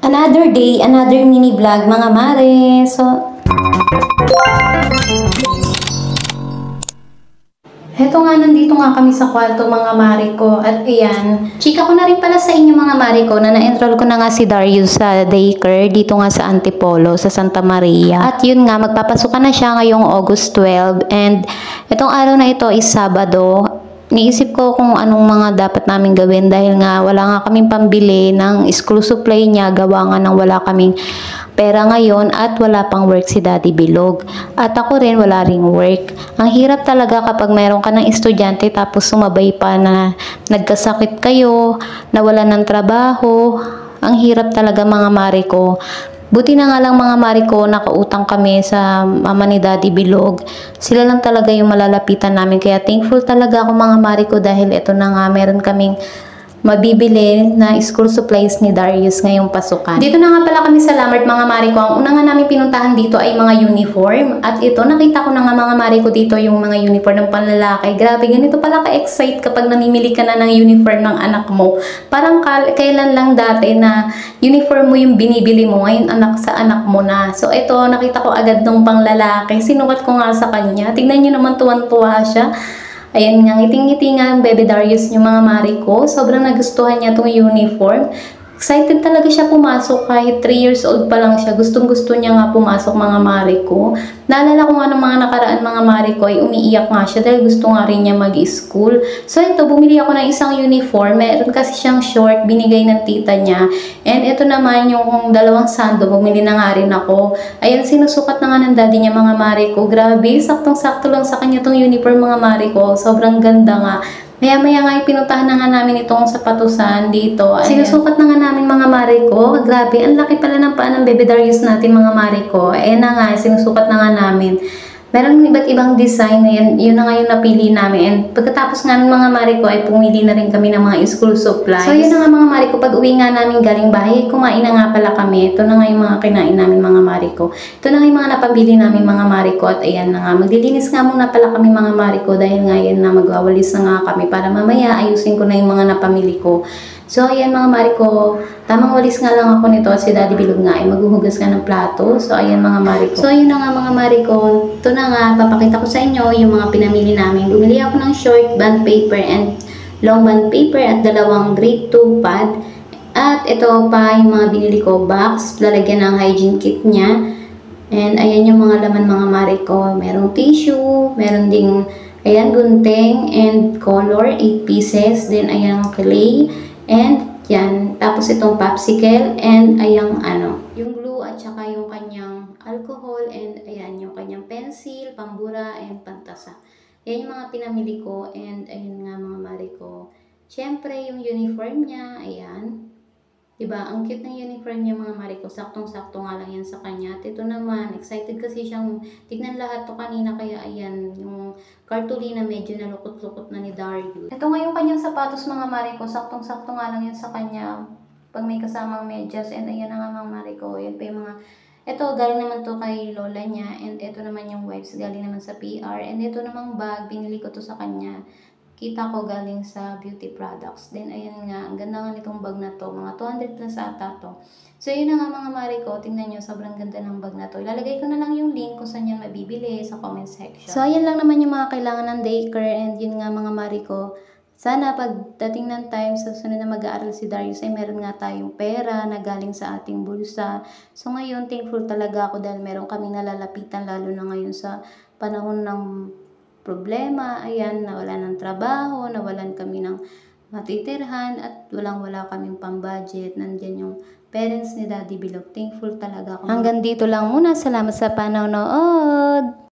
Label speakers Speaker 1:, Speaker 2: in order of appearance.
Speaker 1: Another day, another mini vlog mga mare. So, heto nga, nandito nga kami sa kwarto mga mare ko. At ayan, chika ko na rin pala sa inyo mga mare ko na na-enroll ko na nga si Darius sa daycare dito nga sa Antipolo, sa Santa Maria. At yun nga, magpapasukan na siya ngayong August 12. And itong araw na ito is Sabado. Niisip ko kung anong mga dapat namin gawin dahil nga wala nga kaming pambili ng school supply niya, gawa nga ng wala kaming pera ngayon at wala pang work si Daddy Bilog. At ako rin wala ring work. Ang hirap talaga kapag mayroon ka ng estudyante tapos sumabay pa na nagkasakit kayo, nawalan ng trabaho. Ang hirap talaga mga mare ko. Buti na nga lang mga mare ko, nakautang kami sa mama ni Daddy Bilog. Sila lang talaga yung malalapitan namin. Kaya thankful talaga ako mga mare ko dahil ito na nga, meron kaming mabibili na school supplies ni Darius ngayong pasukan. Dito na nga pala kami sa Lamart mga mare ko. Ang una nga namin pinuntahan dito ay mga uniform. At ito, nakita ko na nga mga mare ko dito yung mga uniform ng panlalaki. Grabe, ganito pala ka-excite kapag namimili ka na ng uniform ng anak mo. Parang kailan lang dati na uniform mo yung binibili mo, ngayon anak sa anak mo na. So ito, nakita ko agad nung panglalaki. Sinukat ko nga sa kanya. Tignan nyo naman, tuwan-tuwa siya. Ayan nga, ngiting-ngiti nga ang Baby Darius yung mga mare ko. Sobrang nagustuhan niya itong uniform. Excited talaga siya pumasok kahit 3 years old pa lang siya. Gustong-gusto niya nga pumasok mga mare ko. Naalala ko nga ng mga nakaraan mga mare ko ay umiiyak nga siya dahil gusto nga rin niya mag-school. So ito, bumili ako ng isang uniform. Meron kasi siyang short, binigay ng tita niya. And ito naman yung dalawang sando, bumili na nga rin ako. Ayan, sinusukat na nga ng daddy niya mga mare ko. Grabe, saktong-sakto lang sa kanya tong uniform mga mare ko. Sobrang ganda nga. Maya-maya nga pinuntahan na nga namin itong sapatusan dito. Ayan. Sinusukat na nga namin mga mare ko. Grabe, ang laki pala ng paa ng Baby Darius natin mga mare ko. Ayan na nga, sinusukat na nga namin. Meron iba't ibang design na yun na nga yung napili namin. And pagkatapos nga ng mga mare ko ay pumili na rin kami ng mga school supplies. So yun na nga mga mare ko, pag uwi nga namin galing bahay, kumain na nga pala kami. Ito na nga yung mga kinain namin mga mare ko. Ito na nga yung mga napabili namin mga mare ko. At ayan na nga, maglilinis nga muna pala kami mga mare ko dahil nga yan na magwawalis na nga kami para mamaya ayusin ko na yung mga napamili ko. So, ayan mga mare ko, tamang walis nga lang ako nito at si Daddy Bilog nga ay maghuhugas nga ng plato. So, ayan mga mare ko. So, ayun na nga mga mare ko. Ito na nga, papakita ko sa inyo yung mga pinamili namin. Bumili ako ng short bond paper and long bond paper at dalawang grade 2 pad. At ito pa yung mga binili ko, box, lalagyan ng hygiene kit niya. And ayan yung mga laman mga mare ko. Merong tissue, meron ding, ayan, gunting and color, 8 pieces. Then, ayan, clay. And yan, tapos itong popsicle and ayang yung glue at saka yung kanyang alcohol and ayan yung kanyang pencil, pambura and pantasa. Yan yung mga pinamili ko and ayun nga mga mare ko. Siyempre yung uniform niya, ayan. Diba? Ang cute ng uniform niya mga mare ko. Saktong-sakto nga lang yan sa kanya. At ito naman, excited kasi siyang tignan lahat to kanina. Kaya ayan, yung cartolina medyo nalukot-lukot na ni Darius. Ito nga yung kanyang sapatos mga mare ko. Saktong-sakto nga lang yan sa kanya. Pag may kasamang medyas. And ayan na nga mga mare ko. Yan pa yung mga... Ito, galing naman to kay lola niya. And ito naman yung wipes. Galing naman sa PR. And ito namang bag. Binili ko to sa kanya. Kita ko galing sa beauty products. Then, ayan nga, ang ganda nga nitong bag na to. Mga 200 plus ata to. So, yun na nga mga mare ko. Tingnan nyo, sobrang ganda ng bag na to. Ilalagay ko na lang yung link kung saan yan mabibili sa comment section. So, ayan lang naman yung mga kailangan ng daycare. And yun nga mga mare ko. Sana pagdating ng time sa sunod na mag-aaral si Darius ay meron nga tayong pera na galing sa ating bulsa. So, ngayon, thankful talaga ako dahil meron kaming nalalapitan lalo na ngayon sa panahon ng problema, ayan, nawalan ng trabaho, nawalan kami ng matitirhan at walang-wala kaming pang-budget. Nandyan yung parents ni Daddy Bilog. Thankful talaga ako. Hanggang dito lang muna. Salamat sa panonood!